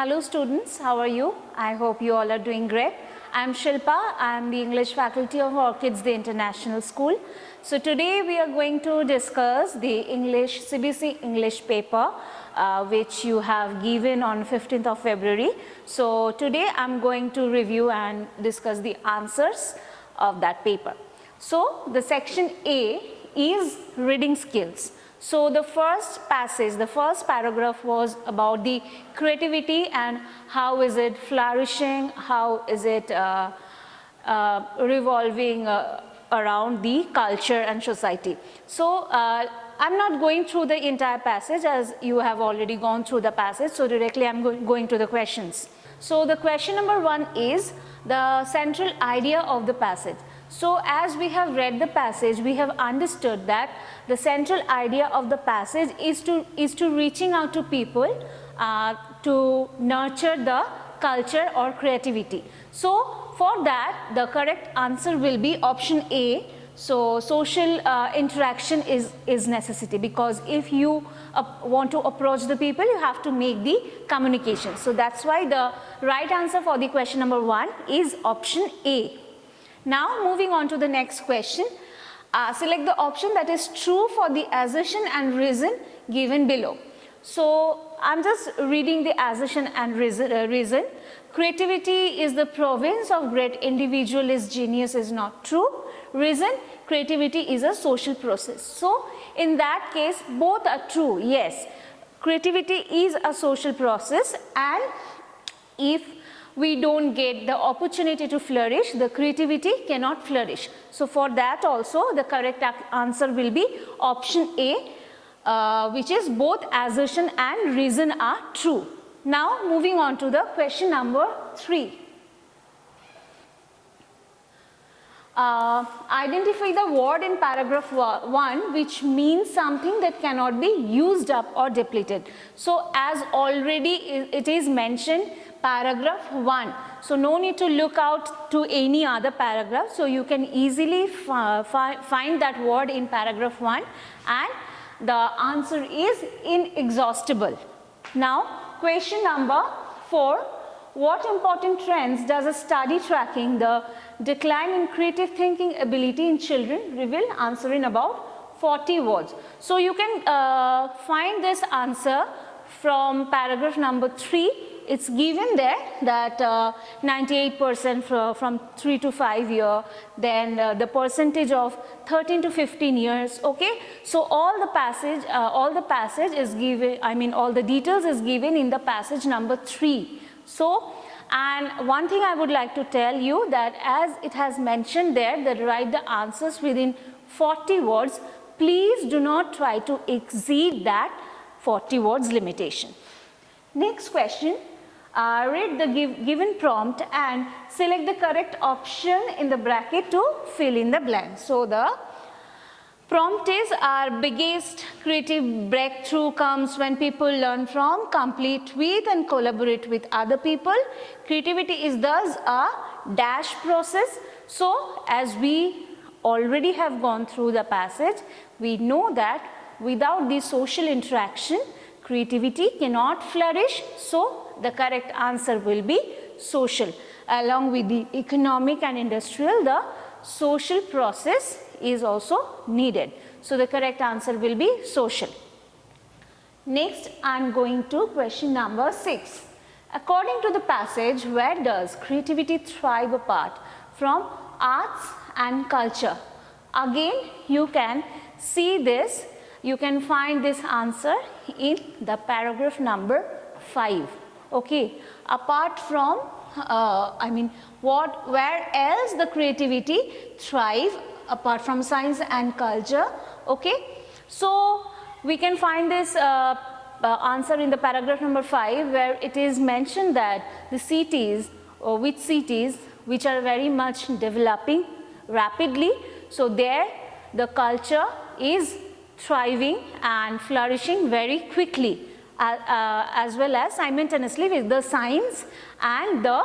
Hello students, how are you? I hope you all are doing great. I am Shilpa, I am the English faculty of Orchids, the International School. So today we are going to discuss the CBSE English paper which you have given on 15th of February. So today I am going to review and discuss the answers of that paper. So the section A is reading skills. So the first passage, the first paragraph was about the creativity and how is it flourishing, how is it revolving around the culture and society. So I'm not going through the entire passage as you have already gone through the passage. So directly I'm going to the questions. So the question number 1 is the central idea of the passage. So as we have read the passage, we have understood that the central idea of the passage is to reaching out to people to nurture the culture or creativity. So for that, the correct answer will be option A. So social interaction is necessity, because if you want to approach the people, you have to make the communication. So that's why the right answer for the question number 1 is option A. Now moving on to the next question, select the option that is true for the assertion and reason given below. So I'm just reading the assertion and reason. Creativity is the province of great individual, is genius is not true. Reason, creativity is a social process. So in that case both are true. Yes, creativity is a social process, and if we don't get the opportunity to flourish, the creativity cannot flourish. So for that also the correct answer will be option A, which is both assertion and reason are true. Now moving on to the question number 3. Identify the word in paragraph 1 which means something that cannot be used up or depleted. So as already it is mentioned, paragraph 1. So no need to look out to any other paragraph. So you can easily find that word in paragraph 1, and the answer is inexhaustible. Now question number 4. What important trends does a study tracking the decline in creative thinking ability in children reveal? Answer in about 40 words. So you can find this answer from paragraph number 3. It's given there that 98% from 3 to 5 year, then the percentage of 13 to 15 years. Okay, so all the passage is given, I mean all the details is given in the passage number 3. So, and one thing I would like to tell you, that as it has mentioned there that write the answers within 40 words, please do not try to exceed that 40 words limitation. Next question, read the given prompt and select the correct option in the bracket to fill in the blank. So the prompt is, our biggest creative breakthrough comes when people learn from, complete with and collaborate with other people. Creativity is thus a dash process. So as we already have gone through the passage, we know that without the social interaction, creativity cannot flourish. So the correct answer will be social. Along with the economic and industrial, the social process is also needed. So the correct answer will be social. Next I am going to question number 6. According to the passage, where does creativity thrive apart from arts and culture? Again you can see this, you can find this answer in the paragraph number 5. Okay, apart from where else the creativity thrive apart from science and culture. Okay, so we can find this answer in the paragraph number 5, where it is mentioned that the cities which are very much developing rapidly, so there the culture is thriving and flourishing very quickly, as well as simultaneously with the science and the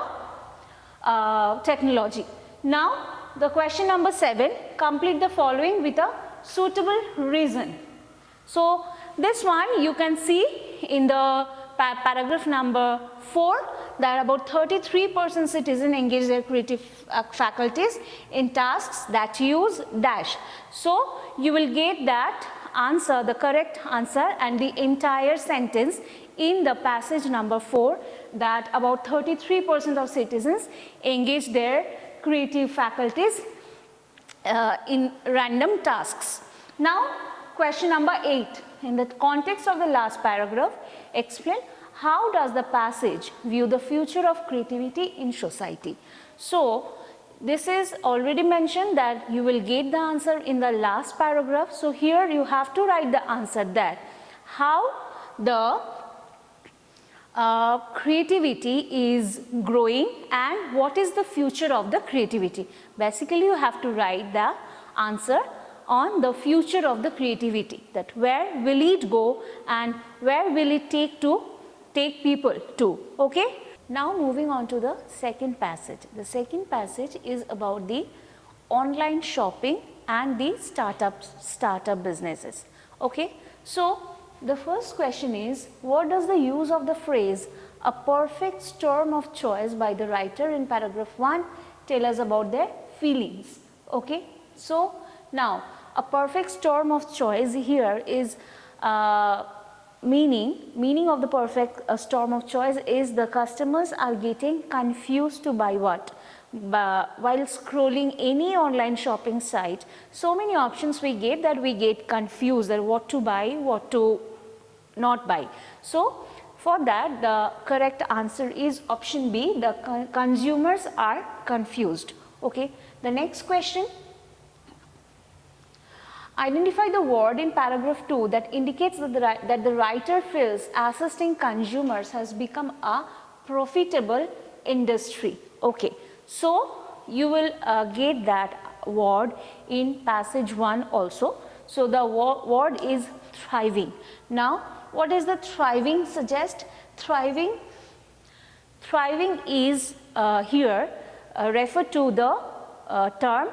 technology. Now the question number 7, complete the following with a suitable reason. So this one you can see in the paragraph number 4, that about 33% citizens engage their creative faculties in tasks that use dash. So you will get that answer, the correct answer, and the entire sentence in the passage number 4, that about 33% of citizens engage their creative faculties in random tasks. Now question number 8, in the context of the last paragraph, explain how does the passage view the future of creativity in society. So this is already mentioned that you will get the answer in the last paragraph. So here you have to write the answer, that how the creativity is growing and what is the future of the creativity. Basically you have to write the answer on the future of the creativity, that where will it go and where will it take people to. Okay. Now moving on to the second passage. The second passage is about the online shopping and the startup businesses. Okay. So the first question is, what does the use of the phrase a perfect storm of choice by the writer in paragraph 1 tell us about their feelings. Okay. So now a perfect storm of choice here is meaning of the perfect storm of choice is the customers are getting confused to buy what. While scrolling any online shopping site, so many options we get that we get confused that what to buy, what to not buy. So for that the correct answer is option B, the consumers are confused. Okay. The next question, identify the word in paragraph 2 that indicates that the writer feels assisting consumers has become a profitable industry. Okay. So you will get that word in passage 1 also. So the word is thriving. Now what is the thriving suggest? Thriving is here refer to the term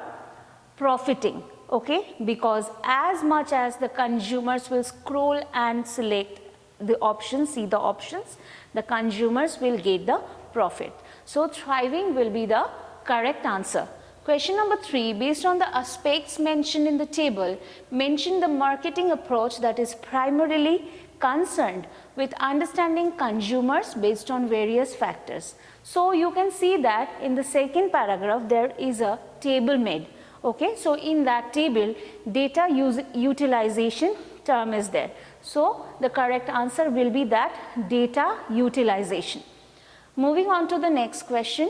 profiting. Okay, because as much as the consumers will scroll and select the options, see the options, the consumers will get the profit. So thriving will be the correct answer. Question number 3, based on the aspects mentioned in the table, mention the marketing approach that is primarily concerned with understanding consumers based on various factors. So you can see that in the second paragraph there is a table made. Okay, so in that table data utilization term is there. So the correct answer will be that data utilization. Moving on to the next question.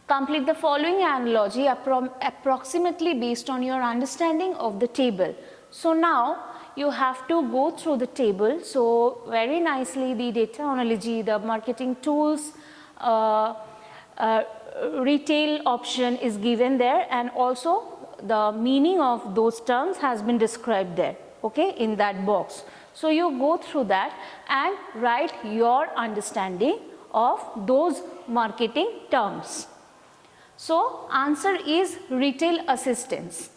Complete the following analogy approximately based on your understanding of the table. So now you have to go through the table. So very nicely the data analogy, the marketing tools, retail option is given there, and also the meaning of those terms has been described there, okay, in that box. So you go through that and write your understanding of those marketing terms. So answer is retail assistance.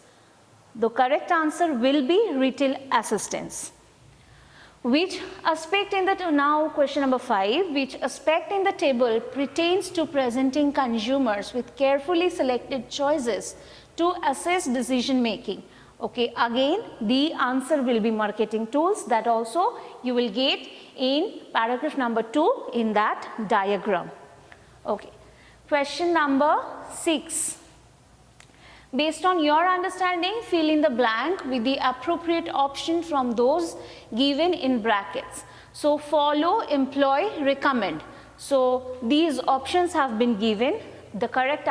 The correct answer will be retail assistance. Which aspect in the, now question number 5, which aspect in the table pertains to presenting consumers with carefully selected choices to assess decision making? Okay, again the answer will be marketing tools, that also you will get in paragraph number 2 in that diagram. Okay. Question number 6. Based on your understanding, fill in the blank with the appropriate option from those given in brackets. So follow, employ, recommend. So these options have been given. The correct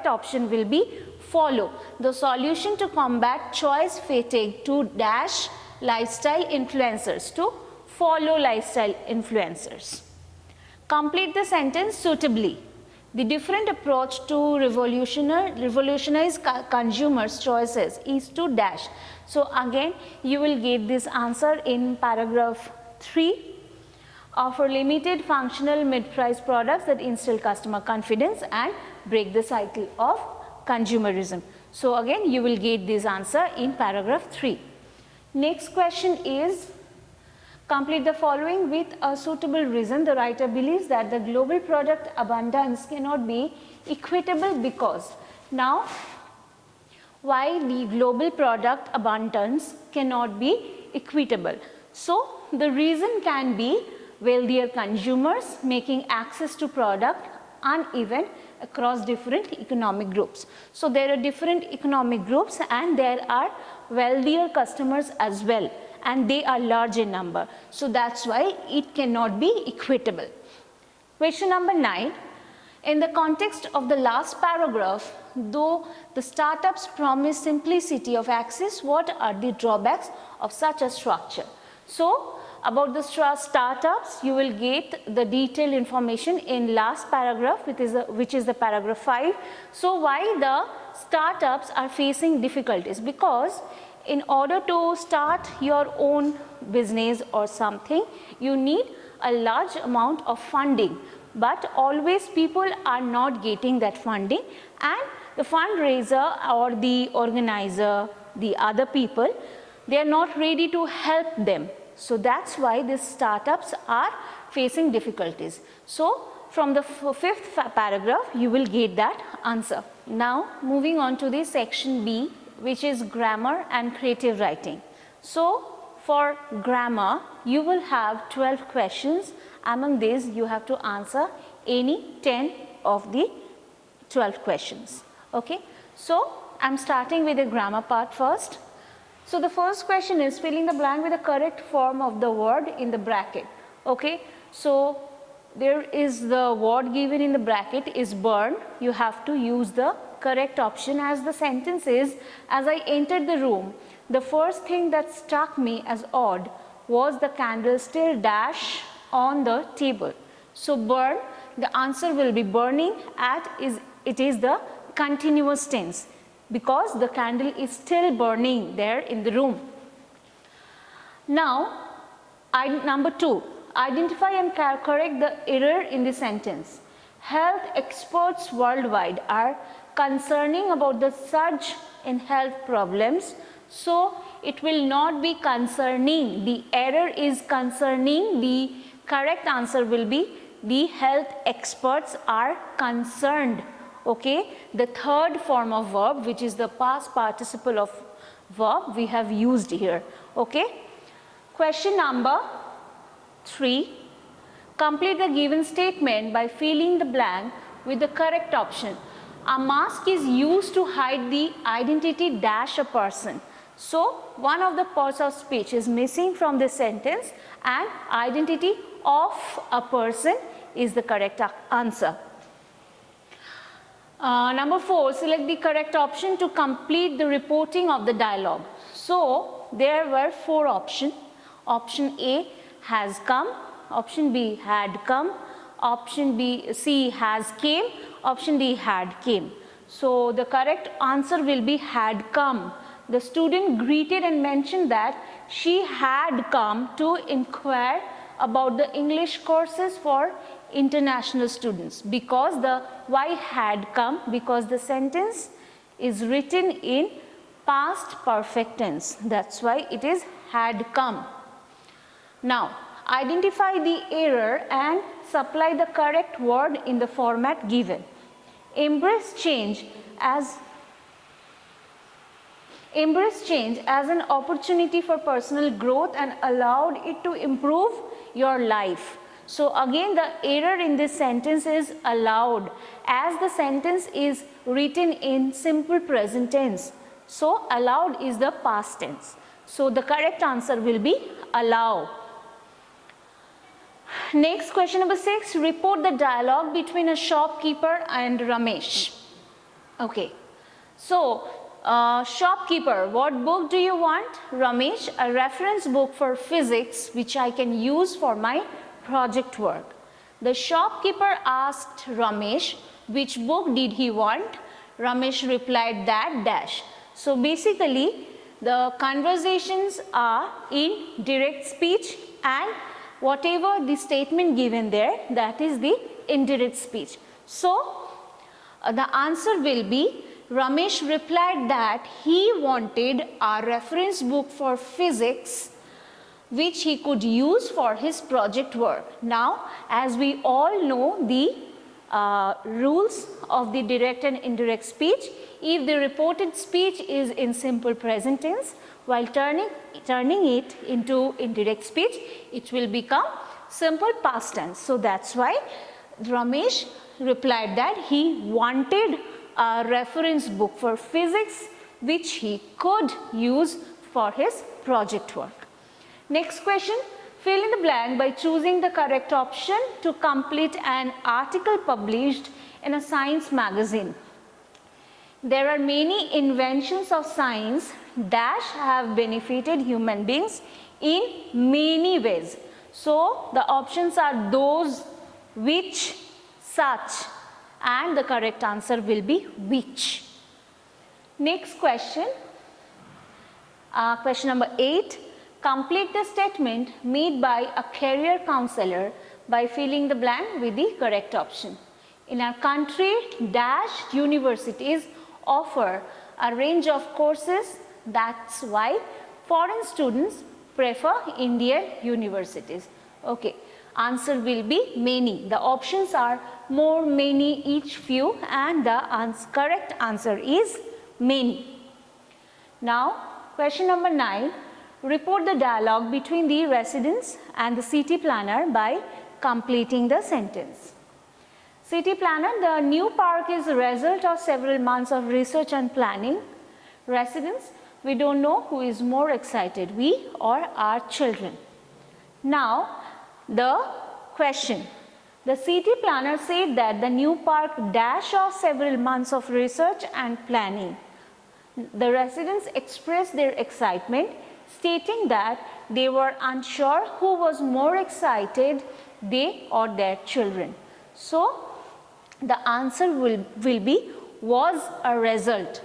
option will be follow. The solution to combat choice fatigue to dash lifestyle influencers, to follow lifestyle influencers. Complete the sentence suitably. The different approach to revolutionize consumers' choices is to dash. So again you will get this answer in paragraph 3. Offer limited functional mid-price products that instill customer confidence and break the cycle of consumerism. So again you will get this answer in paragraph 3. Next question is, Complete the following with a suitable reason. The writer believes that the global product abundance cannot be equitable because. Now, why the global product abundance cannot be equitable? So, the reason can be wealthier consumers making access to product uneven across different economic groups. So, there are different economic groups and there are wealthier customers as well, and they are large in number. So, that is why it cannot be equitable. Question number 9. In the context of the last paragraph, though the startups promise simplicity of access, what are the drawbacks of such a structure? So, about the startups, you will get the detailed information in last paragraph, which is the paragraph 5. So, why the startups are facing difficulties? Because in order to start your own business or something, you need a large amount of funding, but always people are not getting that funding, and the fundraiser or the organizer, the other people, they are not ready to help them. So, that is why these startups are facing difficulties. So, from the 5th paragraph, you will get that answer. Now, moving on to the section B, which is grammar and creative writing. So, for grammar, you will have 12 questions. Among these, you have to answer any 10 of the 12 questions. Okay. So, I am starting with the grammar part first. So, the first question is fill in the blank with the correct form of the word in the bracket. Okay. So, there is the word given in the bracket is burn. You have to use the correct option, as the sentence is, as I entered the room, the first thing that struck me as odd was the candle still dash on the table. So, burn, the answer will be burning it is the continuous tense, because the candle is still burning there in the room. Now, number 2, identify and correct the error in the sentence. Health experts worldwide are concerning about the surge in health problems. So, it will not be concerning, the error is concerning, the correct answer will be the health experts are concerned. Okay. The third form of verb, which is the past participle of verb, we have used here. Okay. Question number 3. Complete the given statement by filling the blank with the correct option. A mask is used to hide the identity dash a person. So, one of the parts of speech is missing from this sentence, and identity of a person is the correct answer. Number 4, select the correct option to complete the reporting of the dialogue. So, there were 4 options. Option A, has come. Option B, had come. Option C, has came. Option D, had came. So, the correct answer will be had come. The student greeted and mentioned that she had come to inquire about the English courses for international students, because the why had come, because the sentence is written in past perfect tense, that is why it is had come. Now, identify the error and supply the correct word in the format given. Embrace change as an opportunity for personal growth and allowed it to improve your life. So, again the error in this sentence is allowed, as the sentence is written in simple present tense. So, allowed is the past tense. So, the correct answer will be allow. Next, question number 6, report the dialogue between a shopkeeper and Ramesh. Okay. So, shopkeeper, what book do you want? Ramesh, a reference book for physics which I can use for my project work. The shopkeeper asked Ramesh which book did he want. Ramesh replied that dash. So, basically the conversations are in direct speech, and whatever the statement given there, that is the indirect speech. So, the answer will be Ramesh replied that he wanted a reference book for physics which he could use for his project work. Now, as we all know the rules of the direct and indirect speech, if the reported speech is in simple present tense, while turning it into indirect speech, it will become simple past tense. So that's why Ramesh replied that he wanted a reference book for physics which he could use for his project work. Next question, fill in the blank by choosing the correct option to complete an article published in a science magazine. There are many inventions of science dash have benefited human beings in many ways. So the options are those, which, such, and the correct answer will be which. Next question, question number 8. Complete the statement made by a career counselor by filling the blank with the correct option. In our country, dash universities offer a range of courses. That's why foreign students prefer Indian universities. Okay, answer will be many. The options are more, many, each, few, and the correct answer is many. Now, question number 9. Report the dialogue between the residents and the city planner by completing the sentence. City planner, the new park is a result of several months of research and planning. Residents, we don't know who is more excited, we or our children. Now, the question. The city planner said that the new park dash of several months of research and planning. The residents expressed their excitement, stating that they were unsure who was more excited, they or their children. So, the answer will be was a result.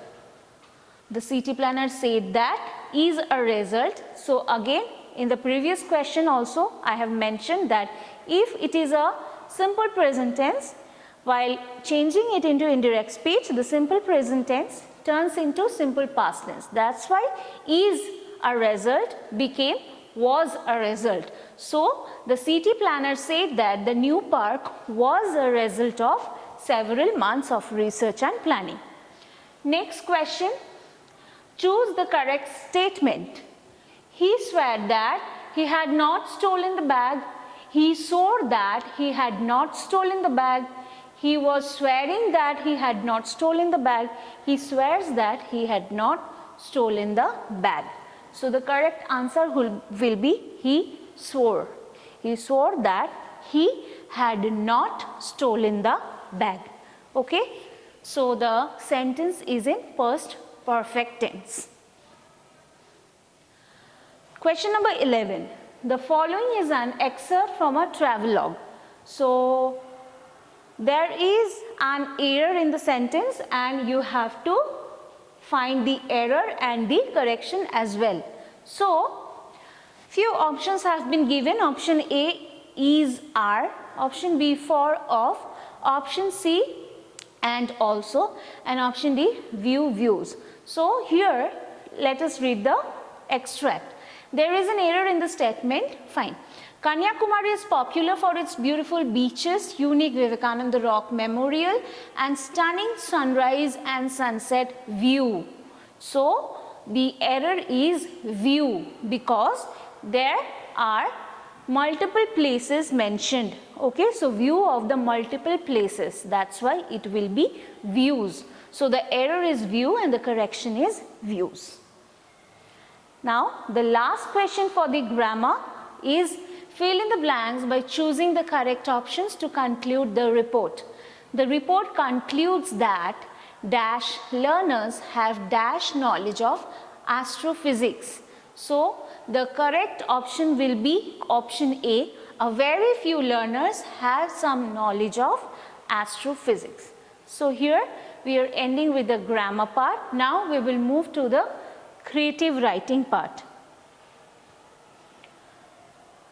The city planner said that is a result. So, again in the previous question also I have mentioned that if it is a simple present tense, while changing it into indirect speech, the simple present tense turns into simple past tense. That's why is a result became was a result. So, the city planner said that the new park was a result of several months of research and planning. Next question, choose the correct statement. He swore that he had not stolen the bag. He swore that he had not stolen the bag. He was swearing that he had not stolen the bag. He swears that he had not stolen the bag. So, the correct answer will be he swore. He swore that he had not stolen the bag. Okay? So, the sentence is in past perfect tense. Question number 11. The following is an excerpt from a travelogue. So, there is an error in the sentence and you have to find the error and the correction as well. So, few options have been given. Option A is, are, option B for, of, option C and also, and option D view, views. So, here let us read the extract. There is an error in the statement, fine. Kanyakumari is popular for its beautiful beaches, unique Vivekananda Rock Memorial and stunning sunrise and sunset view. So, the error is view because there are multiple places mentioned. Okay, so view of the multiple places, that's why it will be views. So, the error is view and the correction is views. Now, the last question for the grammar is fill in the blanks by choosing the correct options to conclude the report. The report concludes that dash learners have dash knowledge of astrophysics. So, the correct option will be option A. A very few learners have some knowledge of astrophysics. So, here we are ending with the grammar part. Now, we will move to the creative writing part.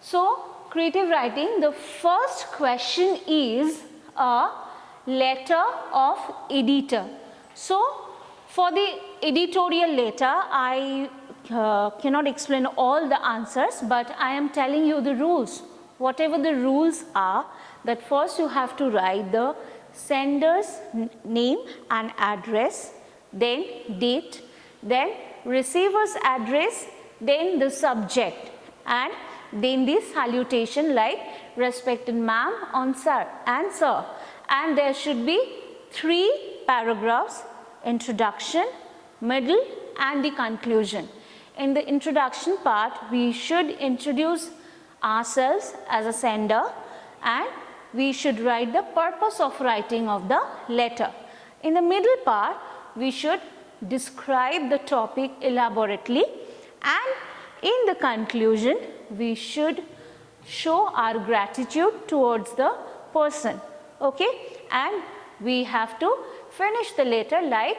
So, creative writing, the first question is a letter of editor. So, for the editorial letter, I cannot explain all the answers, but I am telling you the rules. Whatever the rules are, that first you have to write the sender's name and address, then date, then receiver's address, then the subject, and then the salutation like respected ma'am on sir and sir. And there should be 3 paragraphs: introduction, middle and the conclusion. In the introduction part, we should introduce ourselves as a sender, and we should write the purpose of writing of the letter. In the middle part, we should describe the topic elaborately, and in the conclusion, we should show our gratitude towards the person. Okay, and we have to finish the letter like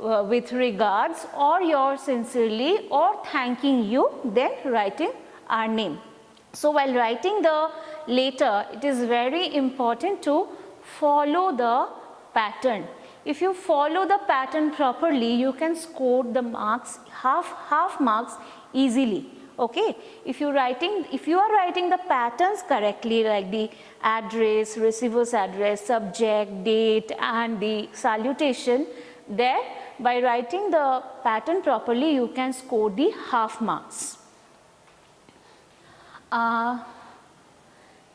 with regards, or yours sincerely, or thanking you, then writing our name. So while writing the letter, it is very important to follow the pattern. If you follow the pattern properly, you can score the marks, half marks easily. Okay, if you are writing the patterns correctly, like the address, receiver's address, subject, date and the salutation, then by writing the pattern properly, you can score the half marks.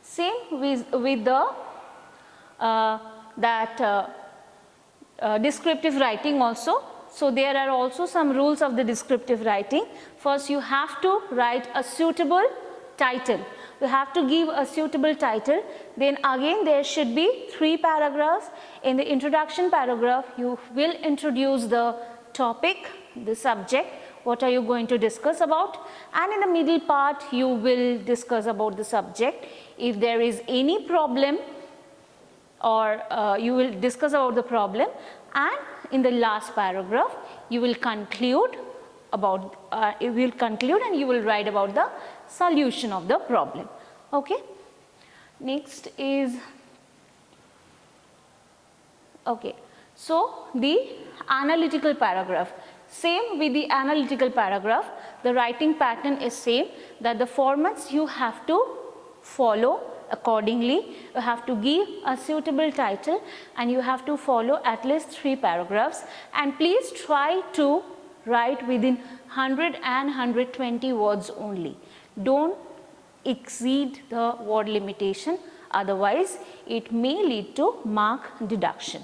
Same with the descriptive writing also. So there are also some rules of the descriptive writing. First, you have to write a suitable title. You have to give a suitable title. Then again, there should be 3 paragraphs. In the introduction paragraph, you will introduce the topic, the subject, what are you going to discuss about, and in the middle part, you will discuss about the subject. If there is any problem, or you will discuss about the problem, and in the last paragraph, you will conclude about, and you will write about the solution of the problem. Okay. Next is, okay, so the analytical paragraph. Same with the analytical paragraph, the writing pattern is same, that the formats you have to follow accordingly. You have to give a suitable title, and you have to follow at least 3 paragraphs, and please try to write within 100 and 120 words only. Don't exceed the word limitation, otherwise it may lead to mark deduction.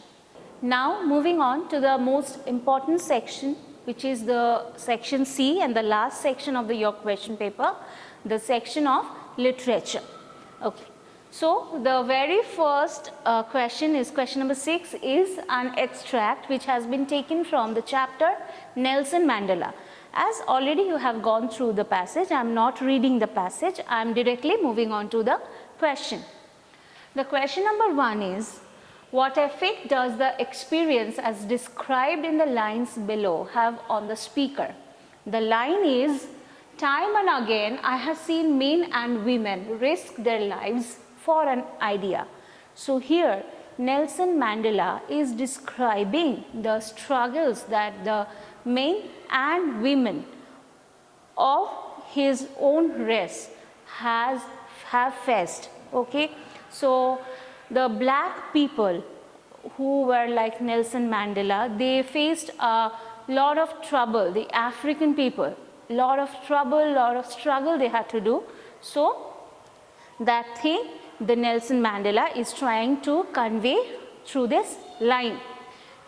Now moving on to the most important section, which is the section C and the last section of your question paper, the section of literature. Okay. So the very first question is question number 6, is an extract which has been taken from the chapter Nelson Mandela. As already you have gone through the passage, I am not reading the passage, I am directly moving on to the question. The question number 1 is, what effect does the experience as described in the lines below have on the speaker? The line is, time and again I have seen men and women risk their lives for an idea. So here Nelson Mandela is describing the struggles that the men and women of his own race have faced. Okay, so the black people who were like Nelson Mandela, they faced a lot of trouble. The African people, lot of trouble, lot of struggle they had to do. So that thing the Nelson Mandela is trying to convey through this line.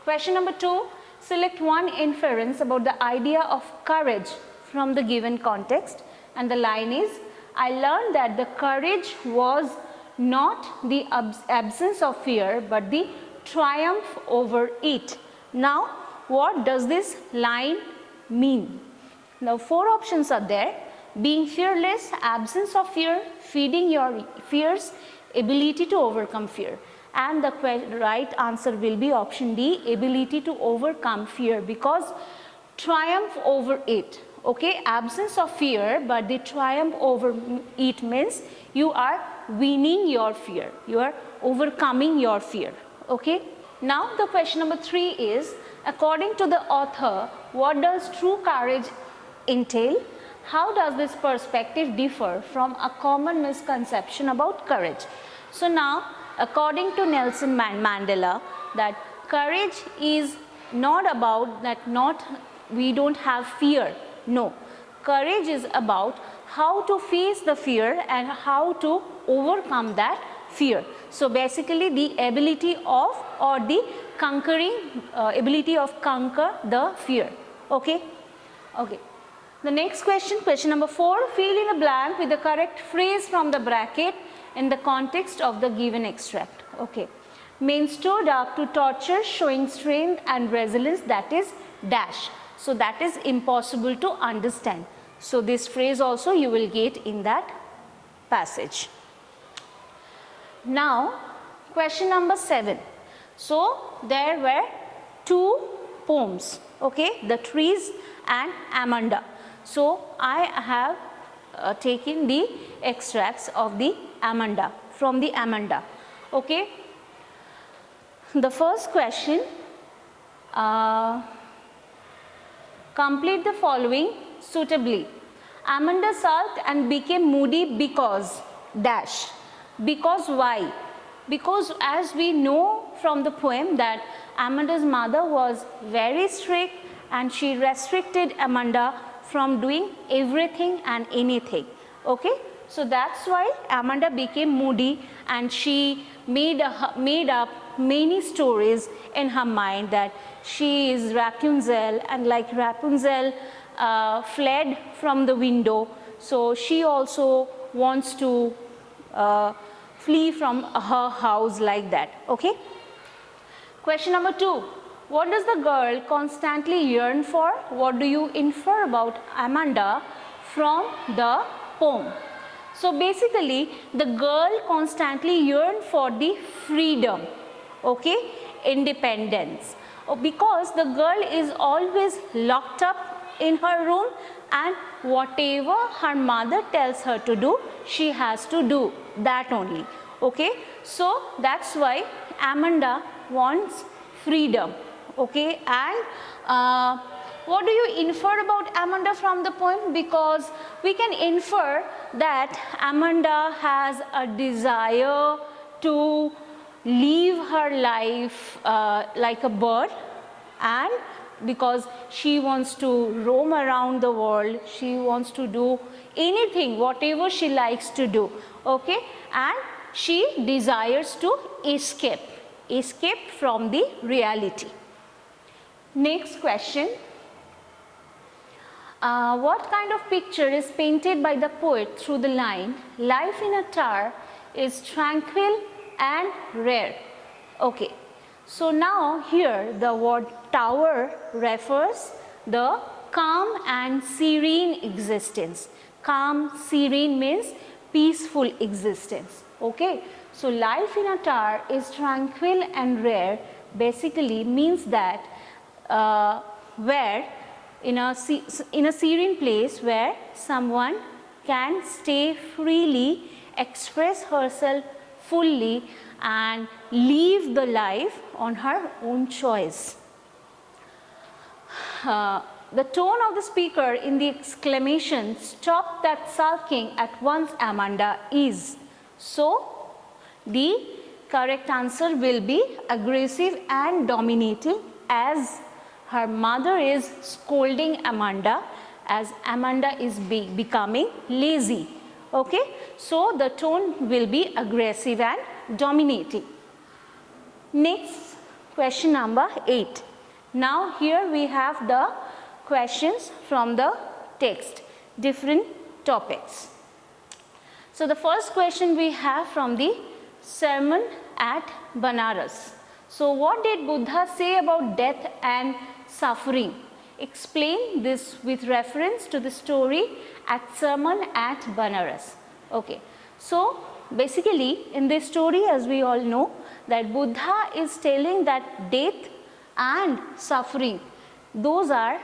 Question number 2, select one inference about the idea of courage from the given context, and the line is, I learned that the courage was not the absence of fear but the triumph over it. Now what does this line mean? Now 4 options are there: being fearless, absence of fear, feeding your fears, ability to overcome fear. And the right answer will be option D, ability to overcome fear, because triumph over it. Okay, absence of fear but the triumph over it means you are winning your fear, you are overcoming your fear. Okay, now the question number 3 is, according to the author, what does true courage entail? How does this perspective differ from a common misconception about courage? So now, according to Nelson Mandela, that courage is not about that we don't have fear. No, courage is about how to face the fear and how to overcome that fear. So basically the ability of or the conquering ability of conquer the fear. Okay. The next question, question number 4, fill in a blank with the correct phrase from the bracket in the context of the given extract. Okay. Men stood up to torture, showing strength and resilience, that is dash. So that is impossible to understand. So this phrase also you will get in that passage. Now question number 7. So there were 2 poems, okay, the trees and Amanda. So I have taken the extracts of the Amanda, from the Amanda. Okay. The first question, complete the following suitably. Amanda sulked and became moody because dash. Because why? Because as we know from the poem that Amanda's mother was very strict and she restricted Amanda from doing everything and anything. Okay. So that's why Amanda became moody and she made up many stories in her mind that she is Rapunzel, and like Rapunzel fled from the window, so she also wants to flee from her house like that. Okay. Question number 2. What does the girl constantly yearn for? What do you infer about Amanda from the poem? So basically the girl constantly yearned for the freedom, okay, independence, because the girl is always locked up in her room and whatever her mother tells her to do, she has to do that only. Okay. So that's why Amanda wants freedom. Okay. And what do you infer about Amanda from the poem? Because we can infer that Amanda has a desire to live her life like a bird, and because she wants to roam around the world, she wants to do anything, whatever she likes to do. Okay. And she desires to escape from the reality. Next question. What kind of picture is painted by the poet through the line, life in a tower is tranquil and rare? Okay. So now here the word tower refers the calm and serene existence. Calm, serene means peaceful existence. Okay. So life in a tower is tranquil and rare basically means that where in a serene place where someone can stay freely, express herself fully and live the life on her own choice. The tone of the speaker in the exclamation, "Stop that sulking at once, Amanda," is. So the correct answer will be aggressive and dominating, as her mother is scolding Amanda as Amanda is becoming lazy. Okay. So the tone will be aggressive and dominating. Next, question number 8. Now here we have the questions from the text, different topics. So the first question we have from the sermon at Banaras. So what did Buddha say about death and suffering? Explain this with reference to the story at sermon at Banaras. Okay. So basically in this story, as we all know, that Buddha is telling that death and suffering, those are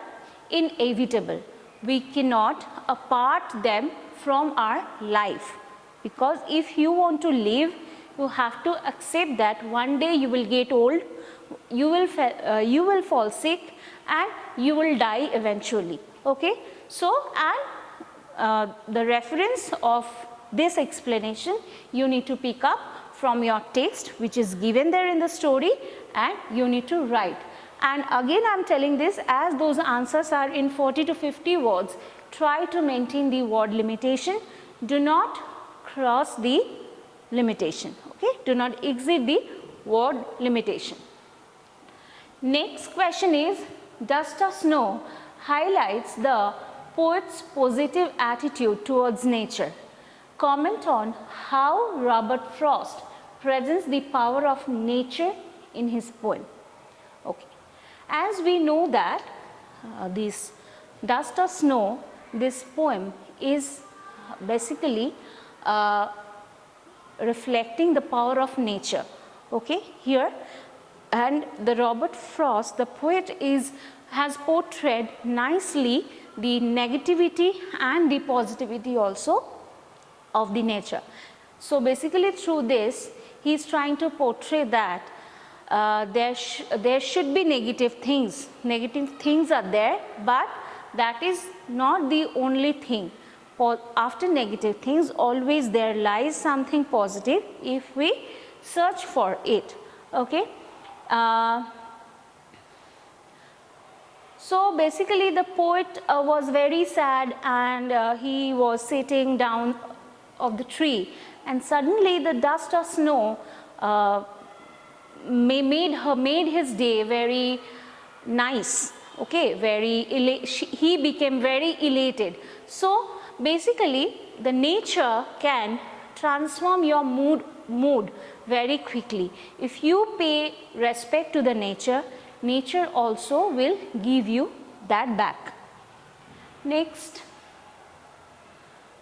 inevitable. We cannot apart them from our life, because if you want to live, you have to accept that one day you will get old, you will fall sick and you will die eventually. Okay. So, and the reference of this explanation you need to pick up from your text which is given there in the story, and you need to write. And again I am telling this, as those answers are in 40 to 50 words, try to maintain the word limitation. Do not cross the limitation, okay? Do not exceed the word limitation. Next question is, Dust or Snow highlights the poet's positive attitude towards nature. Comment on how Robert Frost presents the power of nature in his poem. Okay. As we know that this Dust or Snow, this poem is basically reflecting the power of nature, okay, here. And the Robert Frost, the poet, has portrayed nicely the negativity and the positivity also of the nature. So basically through this he is trying to portray that there should be negative things are there, but that is not the only thing. After negative things always there lies something positive if we search for it, okay. So basically the poet was very sad, and he was sitting down of the tree, and suddenly the dust or snow made his day very nice, okay, he became very elated. So basically the nature can transform your mood very quickly. If you pay respect to the nature, nature also will give you that back. Next,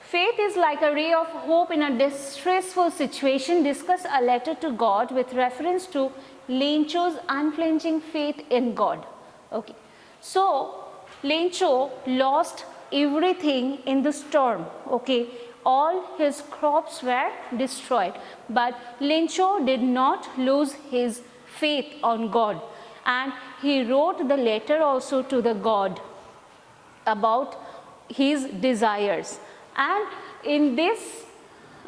faith is like a ray of hope in a distressful situation. Discuss a letter to God with reference to Lencho's unflinching faith in God. Okay, so Lencho lost everything in the storm, okay, all his crops were destroyed, but Lencho did not lose his faith on God, and he wrote the letter also to the God about his desires. And in this,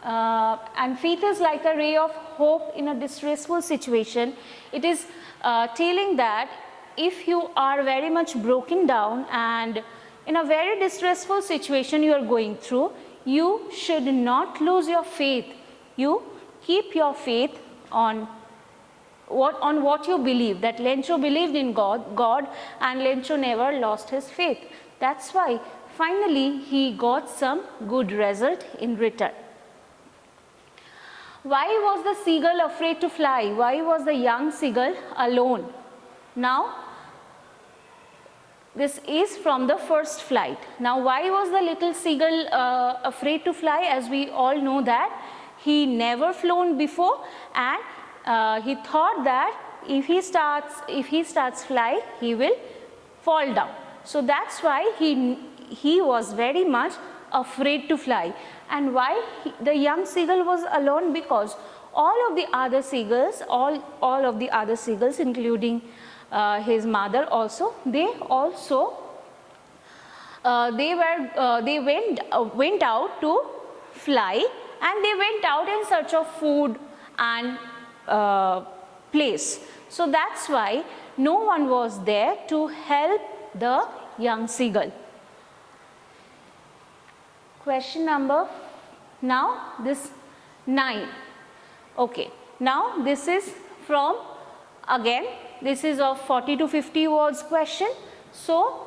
and faith is like a ray of hope in a distressful situation. It is telling that if you are very much broken down and in a very distressful situation you are going through, you should not lose your faith. You keep your faith on what you believe. That Lencho believed in God, and Lencho never lost his faith. That's why finally he got some good result in return. Why was the seagull afraid to fly? Why was the young seagull alone? Now, this is from the first flight. Now, why was the little seagull afraid to fly? As we all know that he never flown before, and he thought that if he starts fly, he will fall down. So that's why he was very much afraid to fly. And why the young seagull was alone? Because all of the other seagulls, including his mother also, they went out to fly, and they went out in search of food and place. So that's why no one was there to help the young seagull. Question number, now this 9. Okay, now this is from, again this is of 40 to 50 words question. So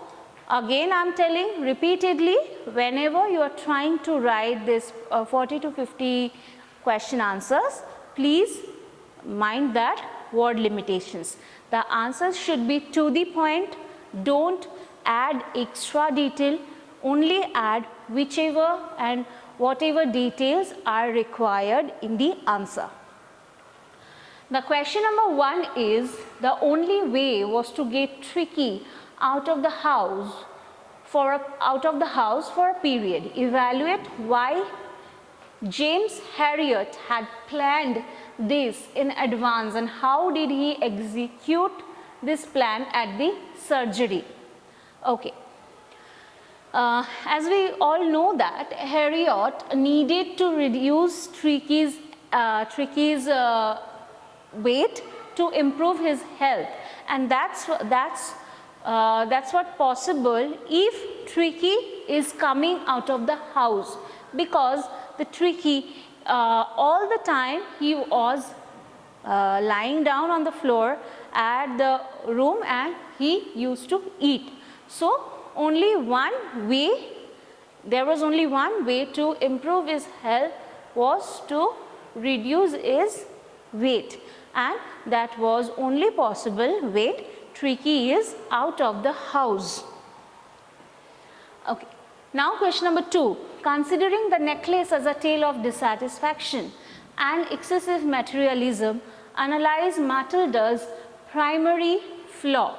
again I am telling repeatedly, whenever you are trying to write this 40 to 50 question answers, please mind that word limitations. The answers should be to the point. Don't add extra detail, only add whichever and whatever details are required in the answer. The question number 1 is, the only way was to get Tricky out of the house for a period. Evaluate why James Harriot had planned this in advance, and how did he execute this plan at the surgery. Okay. As we all know that Harriot needed to reduce Tricky's weight to improve his health, and that's what possible if Tricky is coming out of the house, because the Tricky all the time he was lying down on the floor at the room and he used to eat. So there was only one way to improve his health, was to reduce his weight, and that was only possible when Tricky is out of the house. Okay. Now question number 2. Considering the necklace as a tale of dissatisfaction and excessive materialism, analyze Matilda's primary flaw.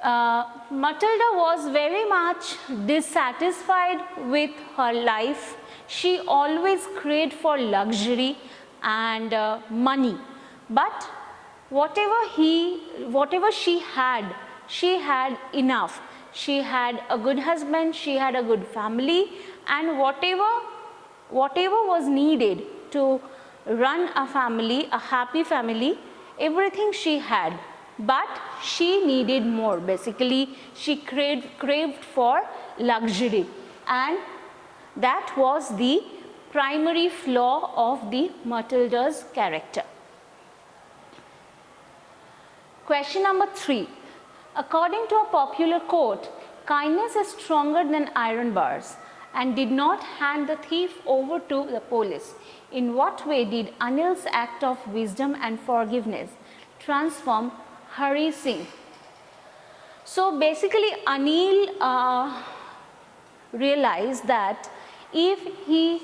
Matilda was very much dissatisfied with her life. She always craved for luxury and money, but whatever she had enough. She had a good husband, she had a good family, and whatever was needed to run a family, a happy family, everything she had. But she needed more. Basically, she craved for luxury, and that was the primary flaw of the Matilda's character. Question number 3. According to a popular quote, kindness is stronger than iron bars, and did not hand the thief over to the police. In what way did Anil's act of wisdom and forgiveness transform Hari Singh? So basically Anil realized that if he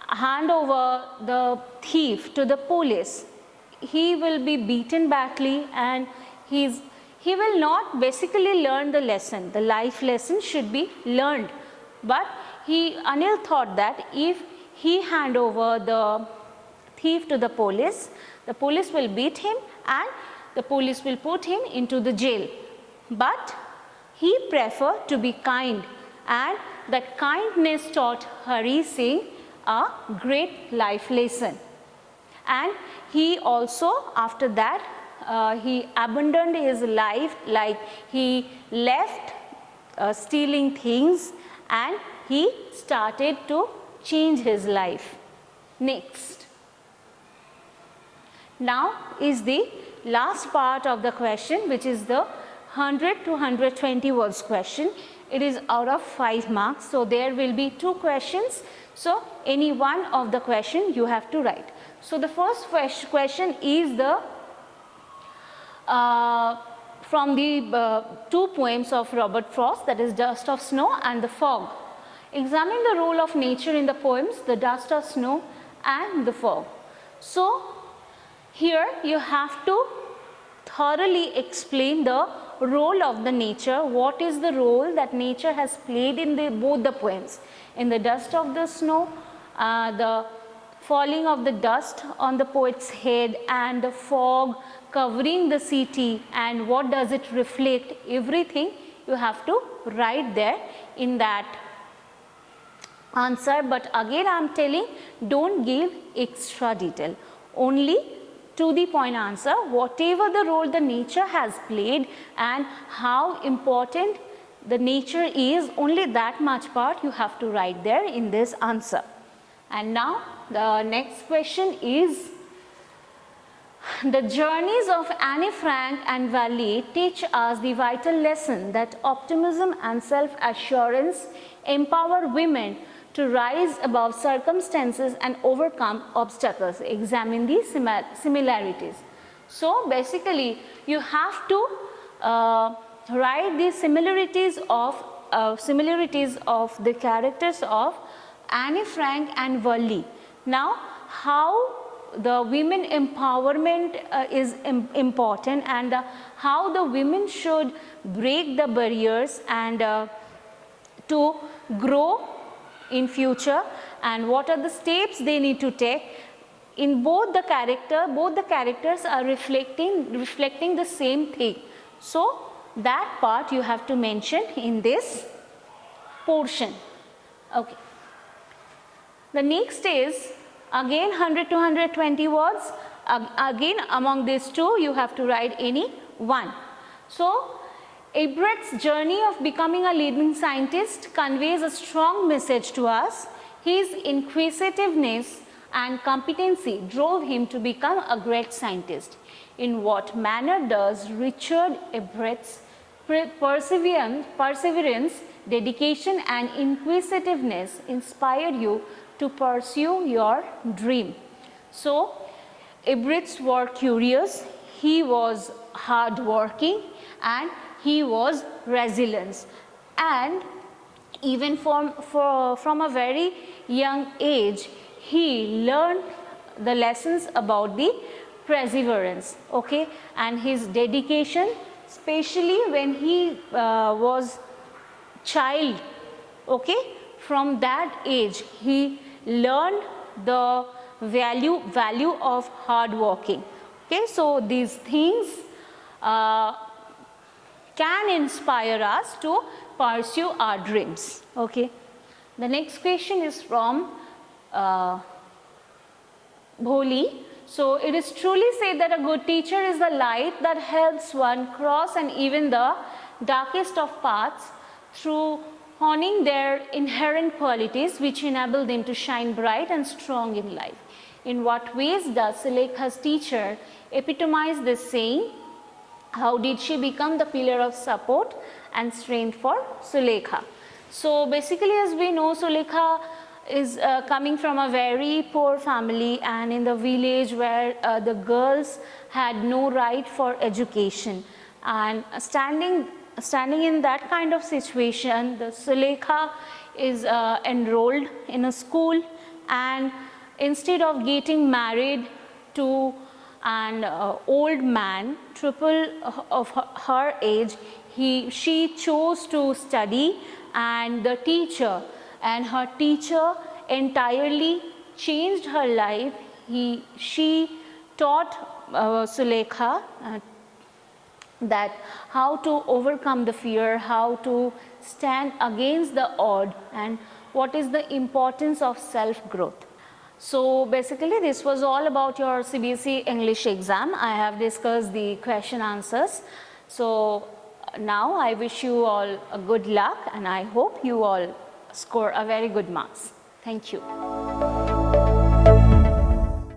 hand over the thief to the police, he will be beaten badly, and he will not basically learn the lesson. The life lesson should be learned. But Anil thought that if he hand over the thief to the police will beat him and the police will put him into the jail. But he preferred to be kind, and that kindness taught Hari Singh a great life lesson. And he also, after that, he abandoned his life, like he left stealing things, and he started to change his life. Next. Now is the last part of the question, which is the 100 to 120 words question. It is out of 5 marks. So there will be 2 questions. So any one of the question you have to write. So the first question is the from the 2 poems of Robert Frost, that is Dust of Snow and the Fog. Examine the role of nature in the poems, The Dust of Snow and the Fog. So here you have to thoroughly explain the role of the nature. What is the role that nature has played in both the poems? In the dust of the snow, the falling of the dust on the poet's head, and the fog covering the city, and what does it reflect? Everything you have to write there in that answer. But again I am telling, don't give extra detail, only to the point answer, whatever the role the nature has played and how important the nature is, only that much part you have to write there in this answer. And now the next question is, the journeys of Anne Frank and Vallée teach us the vital lesson that optimism and self-assurance empower women to rise above circumstances and overcome obstacles. Examine the similarities. So basically you have to write the similarities of the characters of Anne Frank and Vallée. Now how the women empowerment is important, and how the women should break the barriers and to grow in future, and what are the steps they need to take. In both the characters are reflecting the same thing. So that part you have to mention in this portion. Okay. The next is again 100 to 120 words. Again among these two you have to write any one. So Ibret's journey of becoming a leading scientist conveys a strong message to us. His inquisitiveness and competency drove him to become a great scientist. In what manner does Richard Ibret's perseverance, dedication and inquisitiveness inspire you to pursue your dream? So Ibret's were curious, he was hardworking and he was resilient, and even from a very young age he learned the lessons about the perseverance, okay, and his dedication, especially when he was child, okay, from that age he learned the value of hard working, okay. So these things can inspire us to pursue our dreams, okay. The next question is from Bholi. So it is truly said that a good teacher is the light that helps one cross and even the darkest of paths through honing their inherent qualities which enable them to shine bright and strong in life. In what ways does Sulekha's teacher epitomize this saying? How did she become the pillar of support and strength for Sulekha? So basically, as we know, Sulekha is coming from a very poor family and in the village where the girls had no right for education, and standing in that kind of situation, the Sulekha is enrolled in a school, and instead of getting married to an old man triple of her age, she chose to study, and her teacher entirely changed her life. She taught Sulekha that how to overcome the fear, how to stand against the odd, and what is the importance of self-growth. So basically this was all about your CBSE English exam. I have discussed the question answers. So now I wish you all a good luck, and I hope you all score a very good marks. Thank you.